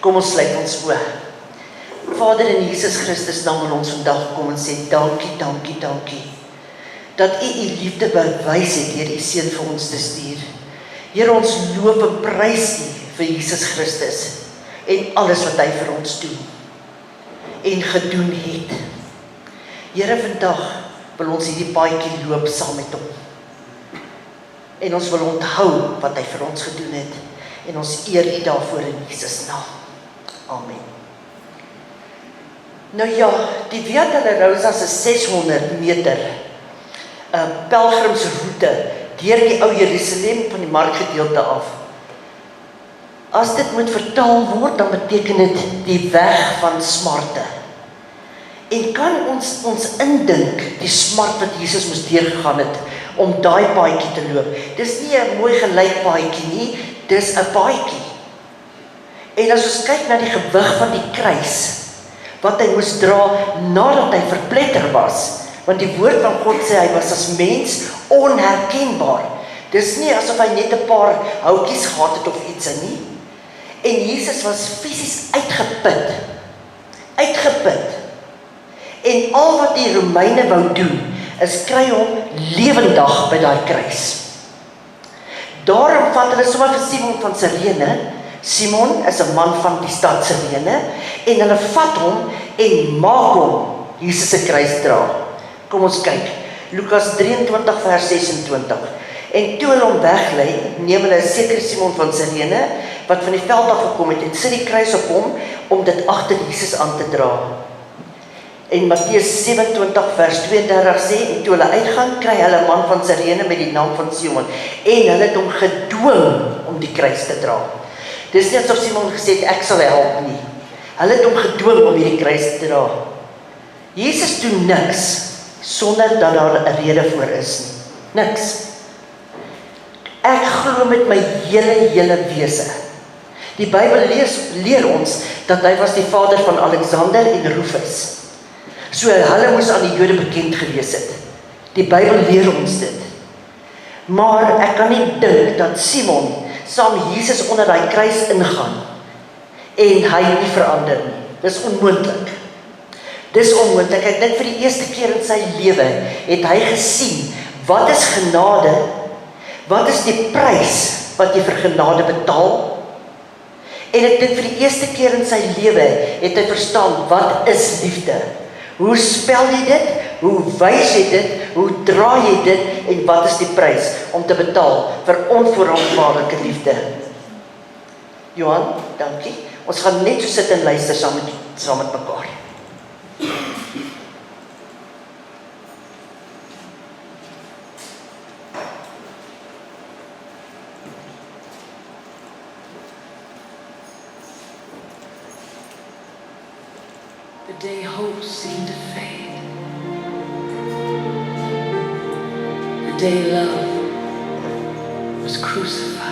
Kom ons sluit ons oë. Vader in Jesus Christus naam wil ons vandag kom en sê dankie, dankie, dankie. Dat U U liefde bewys het deur U Seun vir ons te stuur. Here, ons loof en prys U vir Jesus Christus en alles wat Hy vir ons doen en gedoen het. Here, vandag wil ons hierdie paadjie loop saam met Hom. En ons wil onthou wat Hy vir ons gedoen het en ons eer U daarvoor in Jesus naam. Amen. Nou ja, die Via Dolorosa is 600 meter pelgrimsroete deur die ou Jerusalem van die markgedeelte af. As dit moet vertaal word, dan beteken dit die weg van smarte. En kan ons indink die smart wat Jesus moes deurgegaan het om daai paadjie te loop. Dis nie 'n mooi gelyk paadjie nie, dis 'n paadjie. En as ons kyk na die gewig van die kruis wat hy moes dra nadat hy verpletter was, want die woord van God sê hy was as mens onherkenbaar. Dis nie asof hy net 'n paar houtjies gehad het of iets nie. En Jesus was fisies uitgeput. En al wat die Romeine wou doen, is kry hom lewendig by daai kruis. Daarom vat hulle sommer vir Simon van Sirene. Simon is 'n man van die stad Sirene, en hulle vat hom en maak hom Jesus se kruis dra. Kom ons kyk, Lukas 23 vers 26. En toe hulle hom weglei, neem hulle 'n sekere Simon van Sirene, wat van die veld af gekom het, en sit die kruis op hom, om dit agter Jesus aan te dra. En Matteus 27 vers 32 sê, en toe hulle uitgaan, kry hulle 'n man van Sirene met die naam van Simon, en hulle het hom gedwing om die kruis te dra. Dis nie asof Simon gesê het, ek sal help nie. Hulle het hom gedwing om hierdie kruis te dra. Jesus doen niks sonder dat daar 'n rede voor is nie. Niks. Ek glo met my hele wese. Die Bybel leer ons dat hy was die vader van Alexander en Rufus. So hulle moes aan die Jode bekend gewees het. Die Bybel leer ons dit. Maar ek kan nie dink dat Simon saam Jesus onder daai kruis ingaan en hy nie verander nie. Dis onmoontlik. Dis onmoontlik. Ek dink vir die eerste keer in sy lewe het hy gesien wat is genade, wat is die prys wat jy vir genade betaal. En ek dink vir die eerste keer in sy lewe het hy verstaan wat is liefde. Hoe spel jy dit? Hoe wys jy dit? Hoe dra jy dit? En wat is die prys om te betaal vir onvoorwaardelike liefde? Johan, dankie. Ons gaan net so sit en luister saam met mekaar. The day hope seemed to fade, the day love was crucified.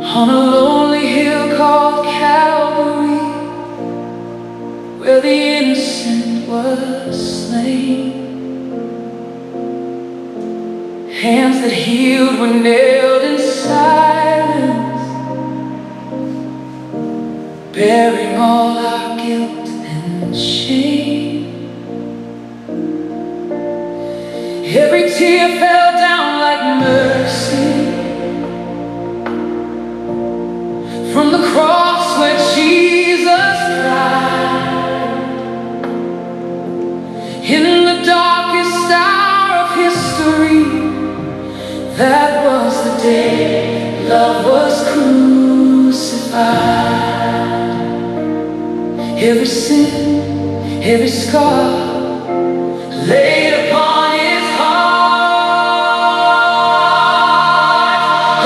On a lonely hill called Calvary, where the innocent was slain, hands that healed were nailed in silence, bearing all our guilt and shame. Every tear fell down like mercy from the cross where Jesus cried. In the darkest hour of history, that was the day love was crucified. Every sin, every scar laid upon His heart.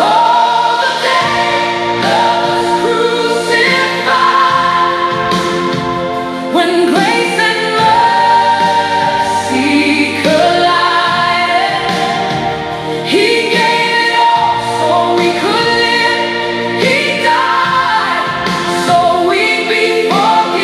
Oh, the day love was crucified, when grace and mercy collided. He gave it all so we could live. He died so we'd be forgiven.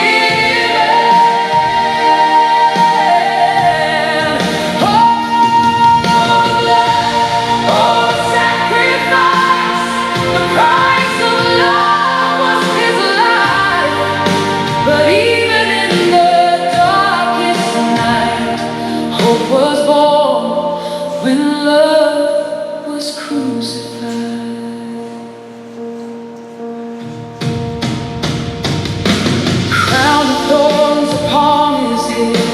Crown of thorns upon his head,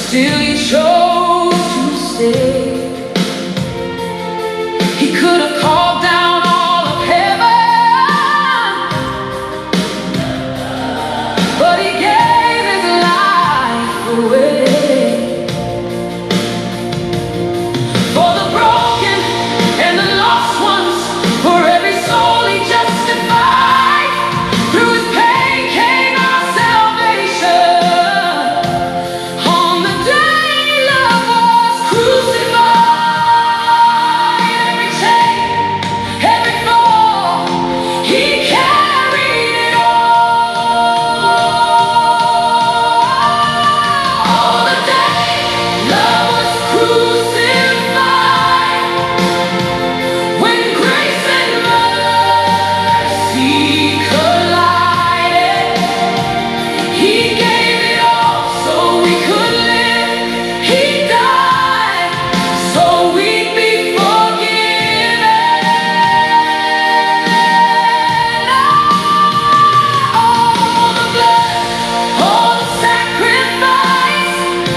still he chose to stay. He could have called down all of heaven, but he gave his life away. For the broken and the lost ones, for every soul he justified. Through his pain came our salvation. On the day love was crucified, every chain, every fall, he carried it all. The day love was crucified, when grace and mercy collided, he gave it all so we could live. He died so we'd be forgiven. All the blood, all the sacrifice,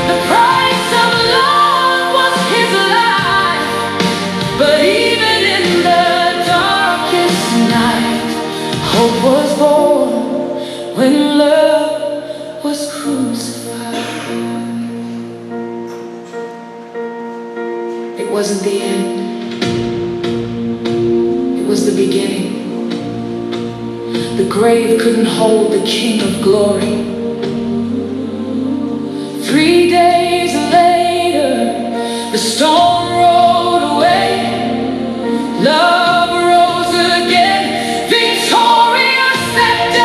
the price of love was his life. But even in the darkest night, hope was born when love was crucified. It wasn't the end, it was the beginning. The grave couldn't hold the King of Glory. 3 days later, the storm rolled away. Love rose again, victorious that day.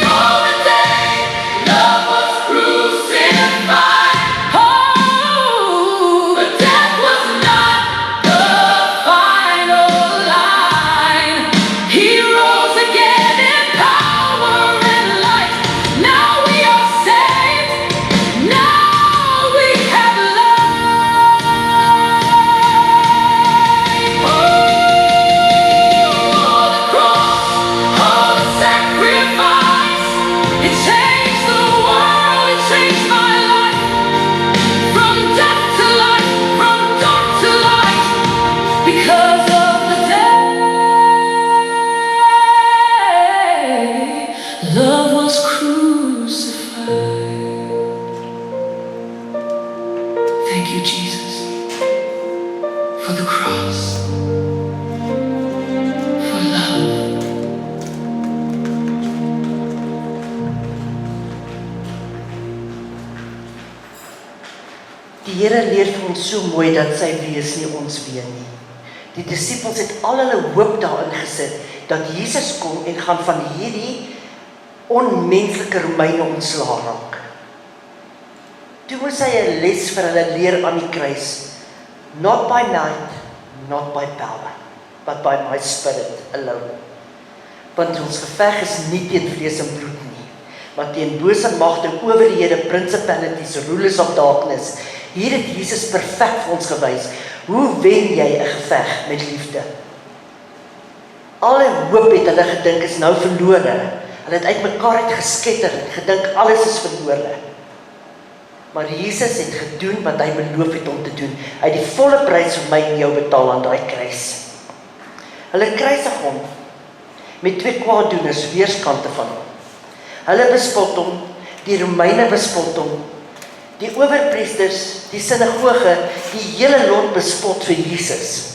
On the day love was crucified, oh, but death was not the final line. He rose again in power and light. Now we are saved. Now we have life. Oh, the cross, oh, the sacrifice. It changed the world. It changed my life. From death to life, from dark to light. Because of the day love was crucified. Thank you, Jesus, for the cross, for love. Die Here leer vir ons so mooi dat sy wees nie ons weet nie. Die disippels het al hulle hoop daarin gesit dat Jesus kom en gaan van hierdie onmenslike Romeine ontslae raak. Toe moes hy 'n les vir hulle leer aan die kruis. Not by night, not by power, but by my spirit alone. Want ons geveg is nie teen vlees en bloed nie, maar teen bose magte, owerhede, principalities, rulers of darkness. Hier het Jesus perfek vir ons gewys. Hoe wen jy 'n geveg met liefde? Alle hoop het hulle gedink is nou verlore. Hulle het uitmekaar uitgesketter, gedink alles is verlore. Maar Jesus het gedoen wat hy beloof het om te doen. Hy het die volle prys vir my en jou betaal aan daai kruis. Hulle kruisig hom met 2 kwaaddoeners weerskante van hom. Hulle bespot hom, die Romeine bespot hom, die owerpriesters, die sinagoge, die hele lot bespot vir Jesus.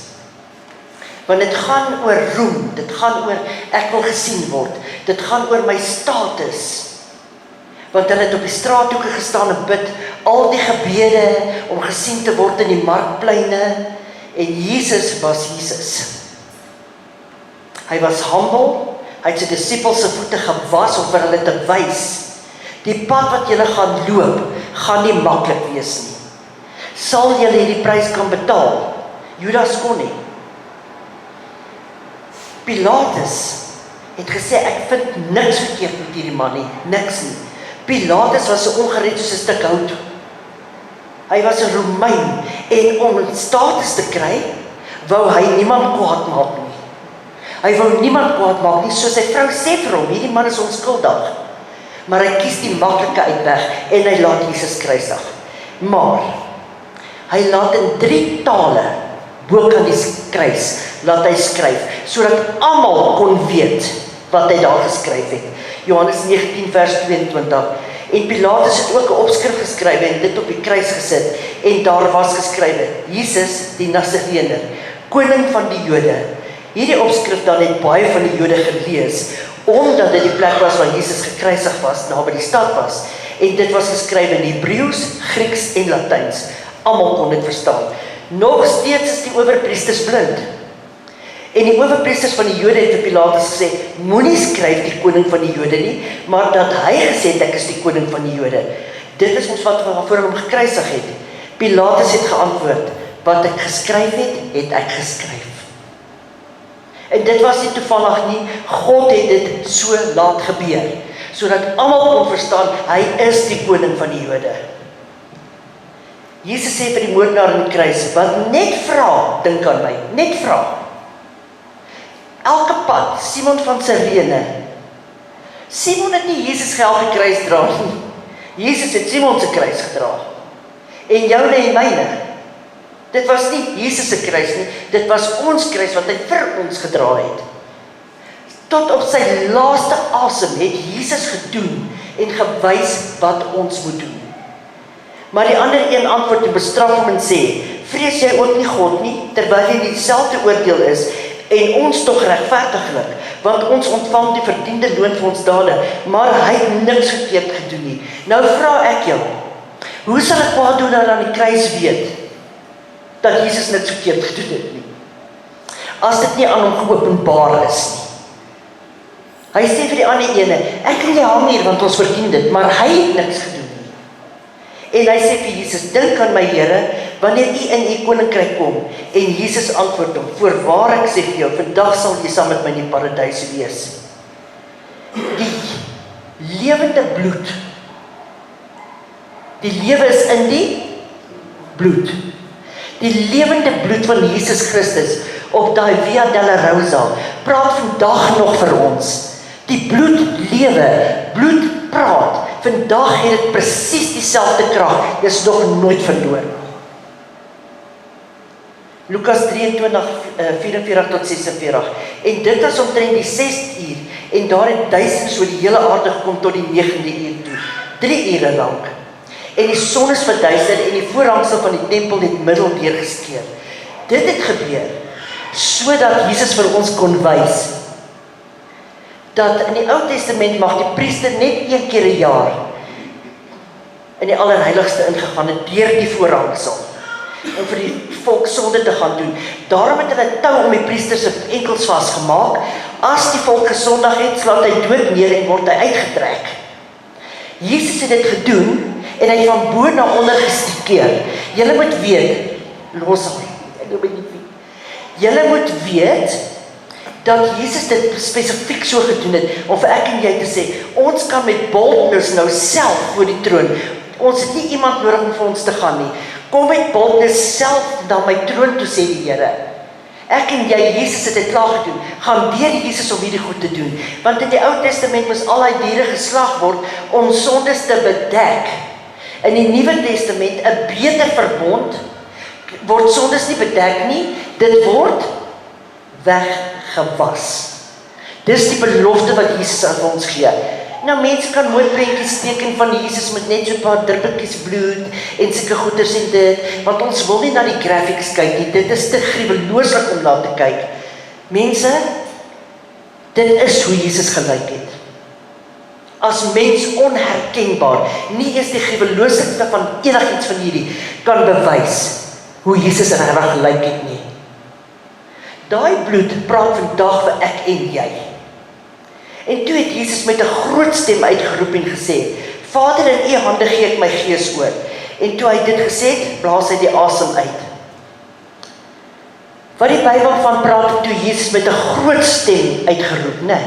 Want dit gaan oor roem, dit gaan oor ek wil gesien word, dit gaan oor my status. Want hulle het op die straathoeke gestaan en bid, al die gebede om gesien te word in die markpleine, en Jesus was Jesus. Hy was humble, hy het sy disippels se voete gewas om vir hulle te wys, die pad wat julle gaan loop, gaan nie maklik wees nie. Sal julle hierdie prys kan betaal? Judas kon nie. Pilatus het gesê, ek vind niks verkeerd met hierdie man nie, niks nie. Pilatus was so ongered soos 'n stuk hout. Hy was 'n Romein en om status te kry, wou hy niemand kwaad maak nie. Hy wou niemand kwaad maak nie, so sy vrou sê vir hom, hierdie man is onskuldig. Maar hy kies die maklike uitweg en hy laat Jesus kruisig. Maar hy laat in 3 tale bo aan die kruis laat hy skryf, sodat almal kon weet wat hy daar geskryf het. Johannes 19 vers 22. En Pilatus het ook 'n opskrif geskryf en dit op die kruis gesit en daar was geskrywe: Jesus die Nasareëner, koning van die Jode. Hierdie opskrif dan het baie van die Jode gelees, omdat dit die plek was waar Jesus gekruisig was, naby die stad was. En dit was geskryf in Hebreëus, Grieks en Latyns. Almal kon dit verstaan. Nog steeds is die owerpriesters blind. En die owerpriesters van die Jode het vir Pilatus gesê, moenie skryf die koning van die Jode nie, maar dat hy gesê het, ek is die koning van die Jode. Dit is ons wat voor hom gekruisig het. Pilatus het geantwoord, wat ek geskryf het, het ek geskryf. En dit was nie toevallig nie, God het dit so laat gebeur, sodat almal kon verstaan, hy is die koning van die Jode. Jesus sê vir die moordenaar aan die kruis, wat net vra, dink aan my, net vra. Elke pad, Simon van Cyrene. Simon het nie Jesus gehelp die kruis dra nie. Jesus het Simon se kruis gedra. En joune en myne. Dit was nie Jesus se kruis nie, dit was ons kruis wat hy vir ons gedra het. Tot op sy laaste asem het Jesus gedoen en gewys wat ons moet doen. Maar die ander een antwoord en bestraf hom en sê, vrees jy ook nie God nie, terwyl jy dieselfde oordeel is, en ons tog regverdiglik, want ons ontvang die verdiende loon vir ons dade, maar hy het niks verkeerd gedoen nie. Nou vra ek jou, hoe sal 'n kwaadoener aan die kruis weet, dat Jesus niks verkeerd gedoen het nie, as dit nie aan hom geopenbaar is nie? Hy sê vir die ander ene, ek kan jy hang hier, want ons verdien dit, maar hy het niks gedoen nie. En hy sê vir Jesus, dink aan my Here, wanneer u in u koninkryk kom. En Jesus antwoord hom, voorwaar ek sê vir jou, vandag sal jy saam met my in die paradys wees. Die lewende bloed, die lewe is in die bloed. Die lewende bloed van Jesus Christus op daai Via Dolorosa praat vandag nog vir ons. Die bloed lewe, bloed praat. Vandag het dit presies dieselfde krag, dit is nog nooit verloor. Lukas 23, 44 tot 46. En dit was omtrent die 6 uur, en daar het duisends oor die hele aarde gekom tot die 9de uur toe, 3 ure lank. En die son is verduister en die voorhangsel van die tempel het middeldeer geskeur. Dit het gebeur, sodat Jesus vir ons kon wys, dat in die Ou Testament mag die priester net 1 keer 'n jaar in die allerheiligste ingegaan het deur die voorhangsel om vir die volk sonde te gaan doen. Daarom het hulle tou om die priester se enkels vasgemaak. As die volk gesondig het, slaat hy dood neer en word hy uitgetrek. Jesus het dit gedoen en hy het van bo na onder gestikeer. Julle moet weet, julle moet weet dat Jesus dit spesifiek so gedoen het, om vir ek en jy te sê, ons kan met boldness nou self voor die troon, ons het nie iemand nodig om vir ons te gaan nie, kom met boldness self na my troon toe, sê die Here. Ek en jy, Jesus het dit klaar gedoen, gaan deur Jesus om hierdie goed te doen, want in die Ou Testament moes al die diere geslag word, om sondes te bedek. In die Nuwe Testament, 'n beter verbond, word sondes nie bedek nie, dit word weggewas. Dis die belofte wat Jesus aan ons gee. Nou mense kan mooi prentjies teken van Jesus met net so 'n paar druppeltjies bloed en sulke goeders en dit, want ons wil nie na die graphics kyk nie, dit is te gruwelooslik om na te kyk. Mense, dit is hoe Jesus gelyk het. As mens onherkenbaar, nie eens die gruwelooslikste van enigiets van hierdie kan bewys hoe Jesus regtig gelyk het nie. Daai bloed praat vandag vir ek en jy. En toe het Jesus met 'n groot stem uitgeroep en gesê, Vader, in u hande gee ek my gees oor. En toe hy dit gesê het, blaas hy die asem uit. Wat die Bybel van praat toe Jesus met 'n groot stem uitgeroep, né?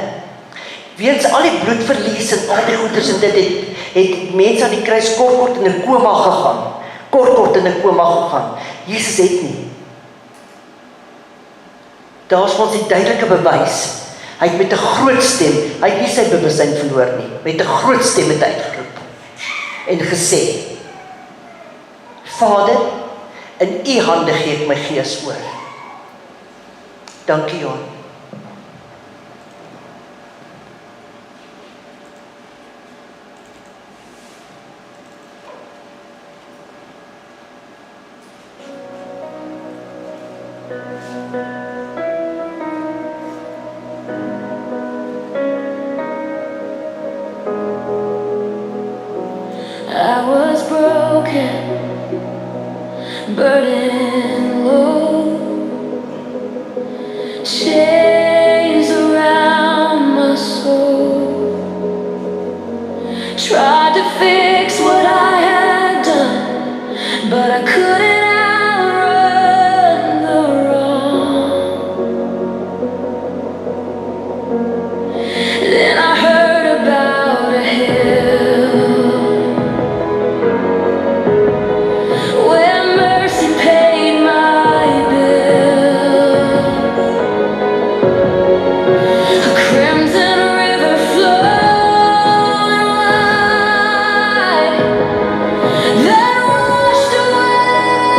Weens al die bloedverlies en al die goeders en dit het mense aan die kruis kort in 'n koma gegaan. kort in 'n koma gegaan. Jesus het nie. Daar is ons die duidelike bewys. Hy het met 'n groot stem, hy het nie sy bewussyn verloor nie, met 'n groot stem het hy uitgeroep en gesê, Vader, in U hande gee ek my gees oor. Dankie, Johan. I was broken, burdened low, chains around my soul. Tried to fix what I had done, but I couldn't outrun the wrong. Then I heard about a hill where mercy paid my bill. A crimson river flowing wide that washed away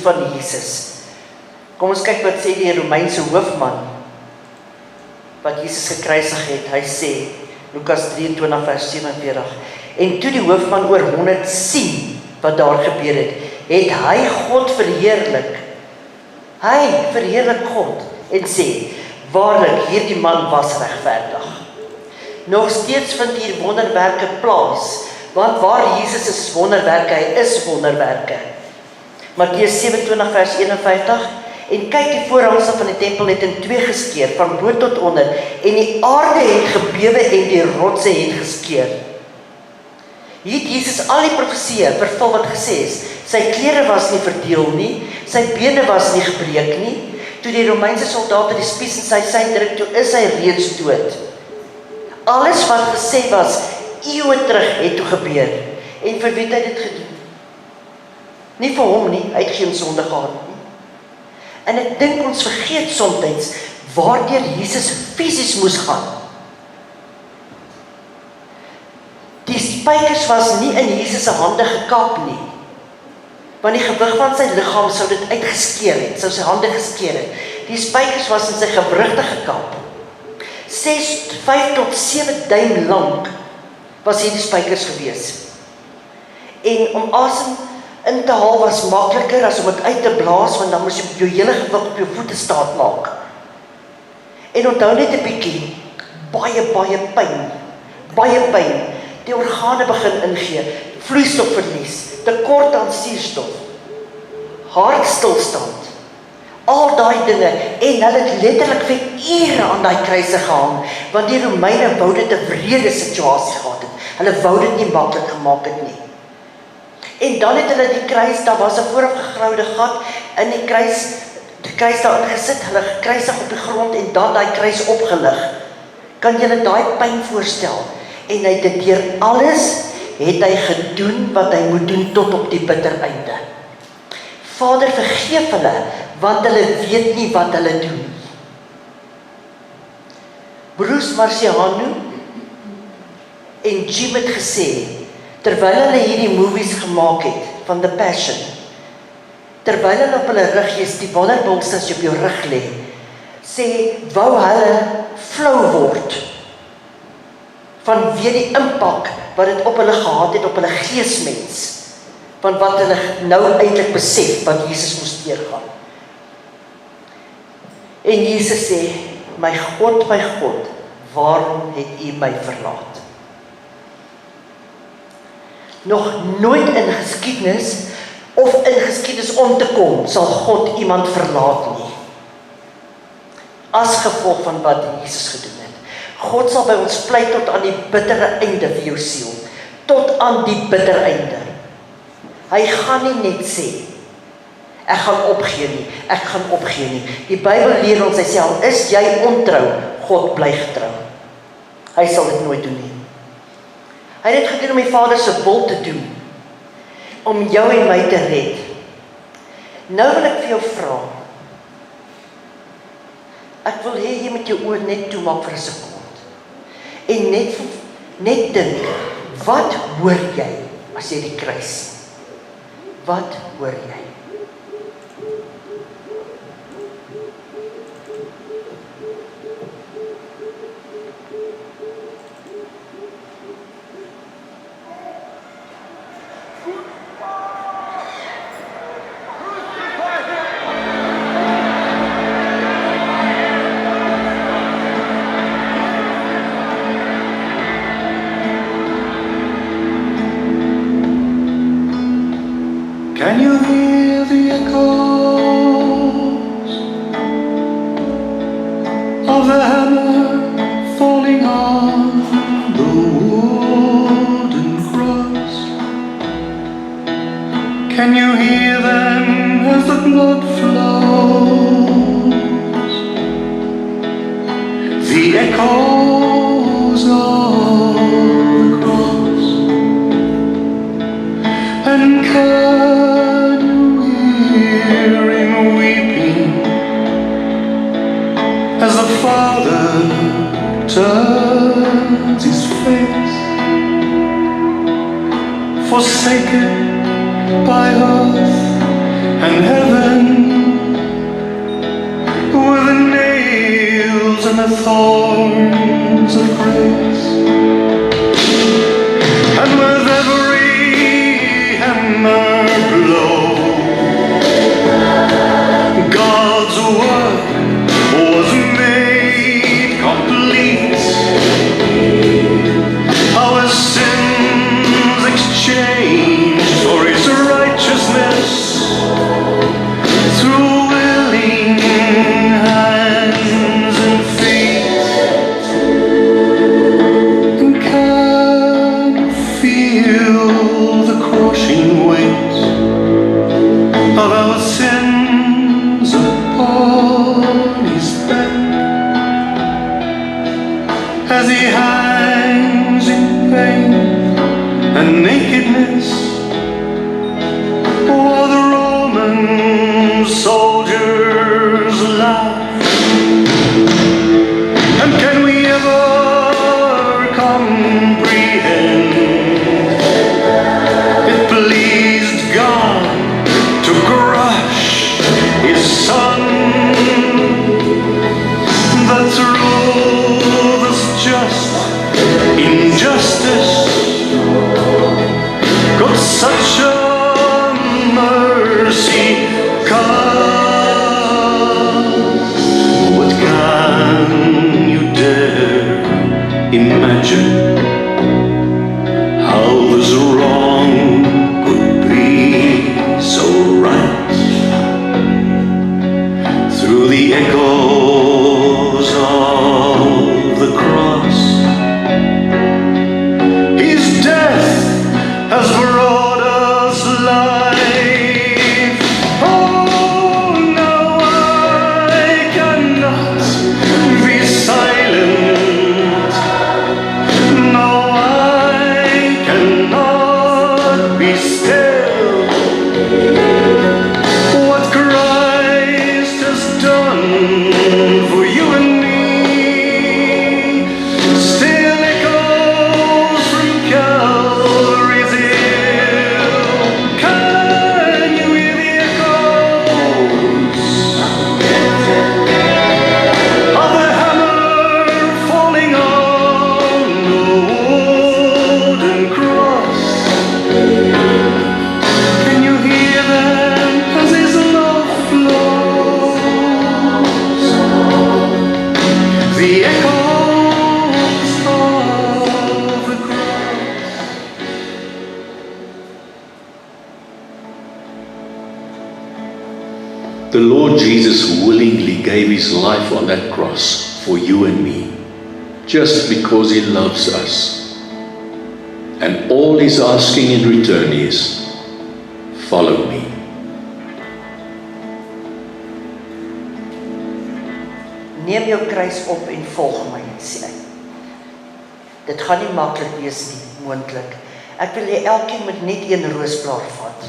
van Jesus. Kom ons kyk wat sê die Romeinse hoofman, wat Jesus gekruisig het. Hy sê, Lukas 23 vers 47, en toe die hoofman oor 100 sien wat daar gebeur het hy God verheerlik. Hy verheerlik God en sê, waarlik, hierdie man was regverdig. Nog steeds vind hier wonderwerke plaas, want waar Jesus is wonderwerke, hy is wonderwerke. Matteus 27 vers 51, en kyk, die voorhangsel van die tempel het in 2 geskeur, van bo tot onder, en die aarde het gebewe en die rotse het geskeur. Hier het Jesus al die profesieë vervul wat gesê is. Sy klere was nie verdeel nie, sy bene was nie gebreek nie. Toe die Romeinse soldate die spies in sy sy druk, toe is hy reeds dood. Alles wat gesê was, eeue terug het toe gebeur. En vir wie het hy dit gedoen? Nie vir hom nie, hy het geen sonde gehad nie. En ek dink ons vergeet soms waardeur Jesus fisies moes gaan. Die spykers was nie in Jesus se hande gekap nie. Want die gewig van sy liggaam sou dit uitgeskeer het, sou sy hande geskeer het. Die spykers was in sy gewrigte gekap. 5 tot 7 duim lank was hierdie spykers gewees. En om asem in te haal was makliker as om dit uit te blaas, want dan moes jy jou hele gewig op jou voete staat maak. En onthou net 'n bietjie, baie pyn. Baie pyn. Die organe begin ingee, vloeistofverlies, tekort aan suurstof, hartstilstand, al daai dinge, en hulle het letterlik vir ure aan daai kruise gehang, want die Romeine wou dit 'n wrede situasie gehad het. Hulle wou dit nie maklik gemaak het nie. En dan het hulle die kruis, daar was 'n voorafgegrouwde gat in die kruis daarin gesit, hulle gekruisig op die grond en dan daai kruis opgelig. Kan julle daai pyn voorstel? En hy het deur alles, het hy gedoen wat hy moet doen tot op die bitter einde. Vader, vergeef hulle, want hulle weet nie wat hulle doen. Bruce Marciano en Jim het gesê, terwyl hulle hierdie movies gemaak het, van The Passion, terwyl hulle op hulle rug is, die wonderbolste as jy op jou rug lê, sê, wou hulle flou word, vanweer die impak wat dit op hulle gehad het, op hulle geesmens, van wat hulle nou eintlik besef, wat Jesus moes deurgaan. En Jesus sê, my God, waarom het U my verlaat? Nog nooit in geskiedenis, of in geskiedenis om te kom, sal God iemand verlaat nie. As gevolg van wat Jesus gedoen het. God sal by ons pleit tot aan die bittere einde vir jou siel. Tot aan die bitter einde. Hy gaan nie net sê, ek gaan opgee nie. Die Bybel leer ons, hy sê, al is jy ontrou, God bly getrou. Hy sal dit nooit doen nie. Hy het dit gedoen om die Vader se wil te doen, om jou en my te red. Nou wil ek vir jou vra, ek wil hê jy met jou oë net toemaak vir 'n sekond, en net dink, wat hoor jy as jy die kruis sien? Wat hoor jy? Can you hear the echoes of the hammer falling on the wooden cross? Can you hear them as the blood flows? The echoes of the cross. And can you hear him weeping as the Father turns his face, forsaken by earth and heaven with the nails and the thorns of grace. And with every hammer blow, God's work was made complete. Our sins exchanged for His righteousness through willing hands and feet. And can feel the crushing weight of our sins upon His back as He hangs in pain and nakedness, while the Roman soldiers laugh. And can we ever comprehend? It pleased God to crush His Son, that through this just injustice got such a mercy come. What can you dare imagine how this wrong could be so right? Through the echoes of the cross, His death has brought us life. Oh, now I cannot be silent. No, I cannot be still. What Christ has done for you and me still echoes from Calvary's hill. Can you hear the echoes of the hammer falling on the wooden cross? Can you hear them as His love flows? The echoes of the cross. The Lord Jesus willingly gave His life on that cross for you and me, just because He loves us. And all He's asking in return is, follow me. Neem jou kruis op en volg my, sê hy. Dit gaan nie maklik wees nie, moontlik. Ek wil hê elkeen moet net een roosblaar vat.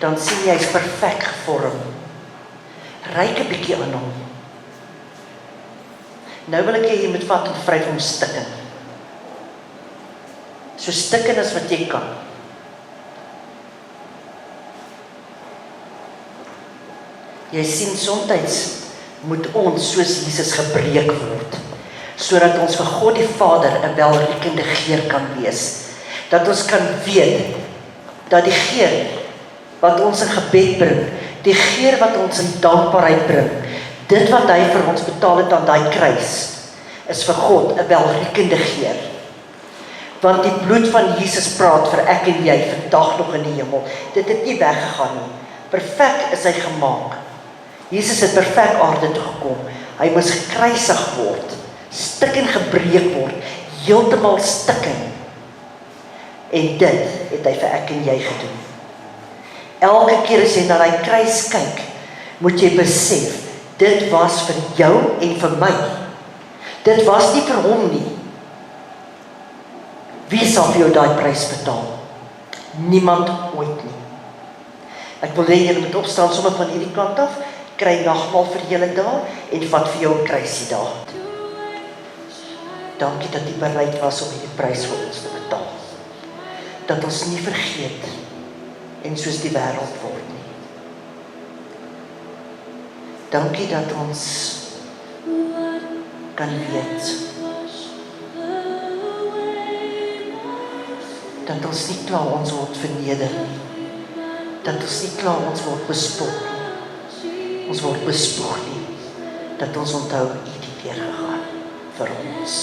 Dan sien jy hy's perfek gevorm. Ryk 'n bietjie aan hom. Nou wil ek hê jy moet vat en vryf hom stikken. So stikken as wat jy kan. Jy sien, soms moet ons soos Jesus gebreek word, sodat ons vir God die Vader 'n welriekende geur kan wees. Dat ons kan weet dat die geur wat ons in gebed bring, die geur wat ons in dankbaarheid bring, dit wat hy vir ons betaal het aan daai kruis, is vir God 'n welriekende geur. Want die bloed van Jesus praat vir ek en jy vandag nog in die hemel. Dit het nie weggegaan nie. Perfek is hy gemaak. Jesus het perfek aarde toe gekom. Hy moes gekruisig word, stik en gebreek word, heeltemal stikken. En dit het hy vir ek en jy gedoen. Elke keer as jy na die kruis kyk, moet jy besef, dit was vir jou en vir my. Dit was nie vir hom nie. Wie sal vir jou daai prys betaal? Niemand ooit nie. Ek wil hê julle moet opstaan sommer van hierdie kant af, kry nagmaal vir julle daar en vat vir jou 'n kruisie daar. Dankie dat jy bereid was om hierdie prys vir ons te betaal. Dat ons nie vergeet en soos die wêreld word nie. Dankie dat ons kan weet dat ons nie klaar ons word verneder nie. Dat ons nie klaar ons word bespot nie. Ons word bespoeg nie. Dat ons onthou U het deurgegaan vir ons.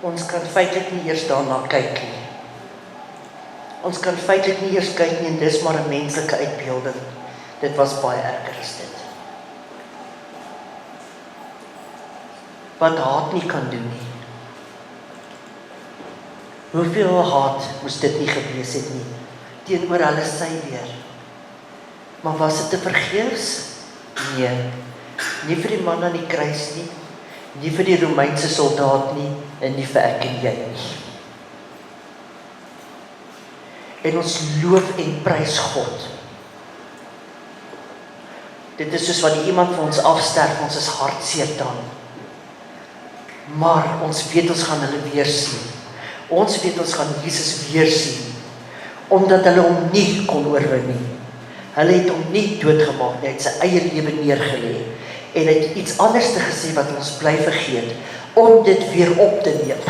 Ons kan feitlik nie eers daarna kyk nie. Ons kan feitlik nie eers kyk nie en dis maar 'n menslike uitbeelding. Dit was baie erger as dit. Wat haat nie kan doen nie. Hoeveel haat moes dit nie gewees het nie, teenoor hulle sy weer. Maar was dit te vergeefs? Nee, nie vir die man aan die kruis nie, nie vir die Romeinse soldaat nie, en nie vir ek en jy nie. En ons loof en prys God. Dit is soos wat iemand vir ons afsterf, ons is hartseer dan. Maar ons weet ons gaan hulle weer sien. Ons weet ons gaan Jesus weer sien, omdat hulle hom nie kon oorwin nie. Hulle het hom nie doodgemaak nie, hy het sy eie lewe neergelê en hy het iets anders te gesê wat ons bly vergeet, om dit weer op te neem.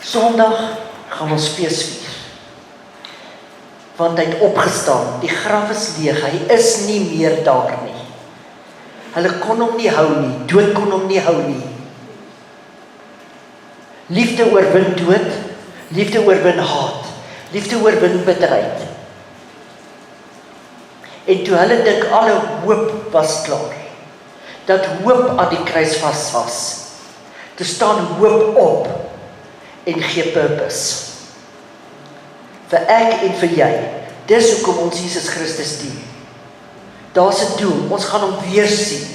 Sondag gaan ons fees vier, want hy het opgestaan, die graf is leeg, hy is nie meer daar nie. Hulle kon hom nie hou nie, dood kon hom nie hou nie. Liefde oorwin dood, liefde oorwin haat, liefde oorwin bitterheid. En toe hulle dink alle hoop was klaar, dat hoop aan die kruis vas was, toe staan hoop op en gee purpose. Vir ek en vir jy, dis hoekom ons Jesus Christus dien. Daar's 'n doel, ons gaan hom weer sien.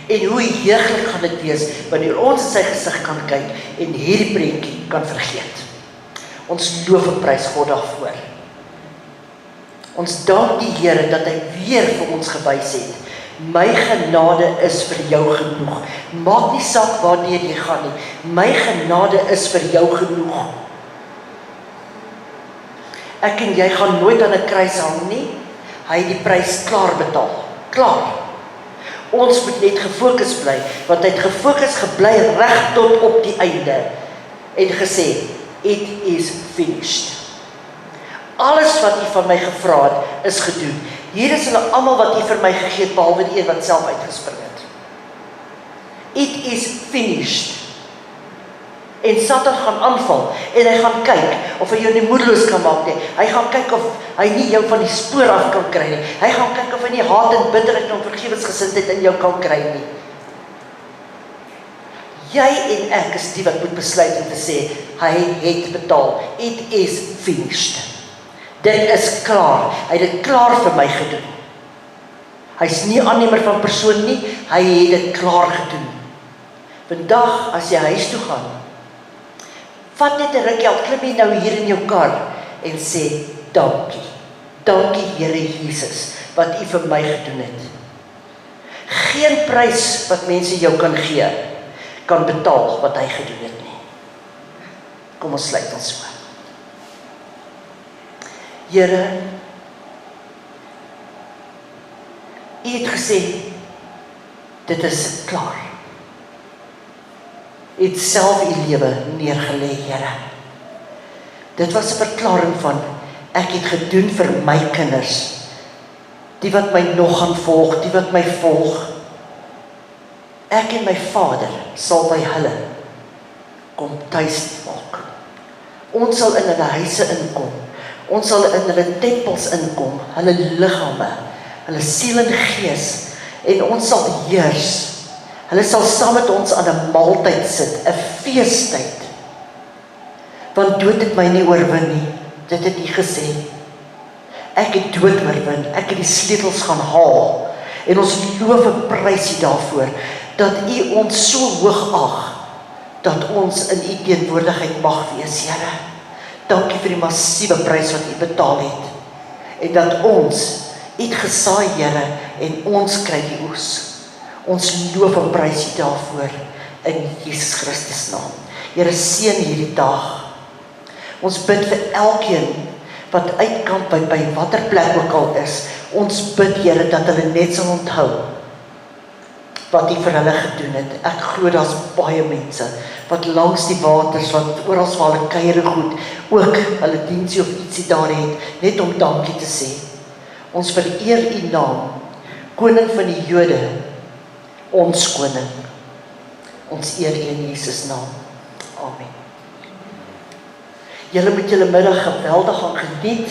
En hoe heerlik gaan dit wees, wanneer ons in sy gesig kan kyk en hierdie prentjie kan vergeet. Ons loof en prys God daarvoor. Ons dank die Here dat hy weer vir ons gewys het, My genade is vir jou genoeg. Maak nie saak waardeur jy gaan nie. My genade is vir jou genoeg. Ek en jy gaan nooit aan 'n kruis hang nie. Hy het die prys klaar betaal. Klaar. Ons moet net gefokus bly, want hy het gefokus gebly reg tot op die einde en gesê, it is finished. Alles wat U van my gevra het, is gedoen. Hier is hulle almal wat U vir my gegee het, behalwe die een wat self uitgespring het. It is finished. En Satan gaan aanval, en hy gaan kyk, of hy jou nie moedeloos kan maak nie. Hy gaan kyk of hy nie jou van die spoor af kan kry nie. Hy gaan kyk of hy nie haat en bitterheid en onvergewensgesindheid in jou kan kry nie. Jy en ek is die wat moet besluit om te sê, hy het betaal. It is finished. Dit is klaar. Hy het dit klaar vir my gedoen. Hy's nie aannemer van persoon nie, hy het dit klaar gedoen. Vandag, as jy huis toe gaan, vat net 'n rukkie, al klim jy nou hier in jou kar en sê, dankie. Dankie Here Jesus, wat U vir my gedoen het. Geen prys wat mense jou kan gee, kan betaal wat hy gedoen het nie. Kom ons sluit ons so. Here, U het gesê, dit is klaar. U het self U lewe neergelê, Here. Dit was 'n verklaring van, ek het gedoen vir my kinders, die wat my nog gaan volg, die wat my volg. Ek en my Vader sal by hulle kom tuis maak. Ons sal in hulle huise inkom. Ons sal in hulle tempels inkom, hulle liggame, hulle siel en gees, en ons sal heers. Hulle sal saam met ons aan 'n maaltyd sit, 'n feestyd. Want dood het my nie oorwin nie, dit het U gesê. Ek het dood oorwin, ek het die sleutels gaan haal, en ons loof en prys U daarvoor, dat U ons so hoog ag, dat ons in U teenwoordigheid mag wees, Here. Dankie vir die massiewe prys wat U betaal het, en dat ons U het gesaai, Here, en ons kry die oes. Ons loof en prys U daarvoor, in Jesus Christus naam. Here, seën hierdie dag. Ons bid vir elkeen wat uitkamp by watter plek ook al is. Ons bid, Here, dat hulle net sal onthou wat U vir hulle gedoen het. Ek glo daar's baie mense wat langs die waters, wat oral waar hulle kuier en goed, ook hulle diensie of ietsie daar het, net om dankie te sê. Ons vereer U naam, Koning van die Jode, ons koning. Ons eer U in Jesus naam. Amen. Julle moet julle middag geweldig gaan geniet.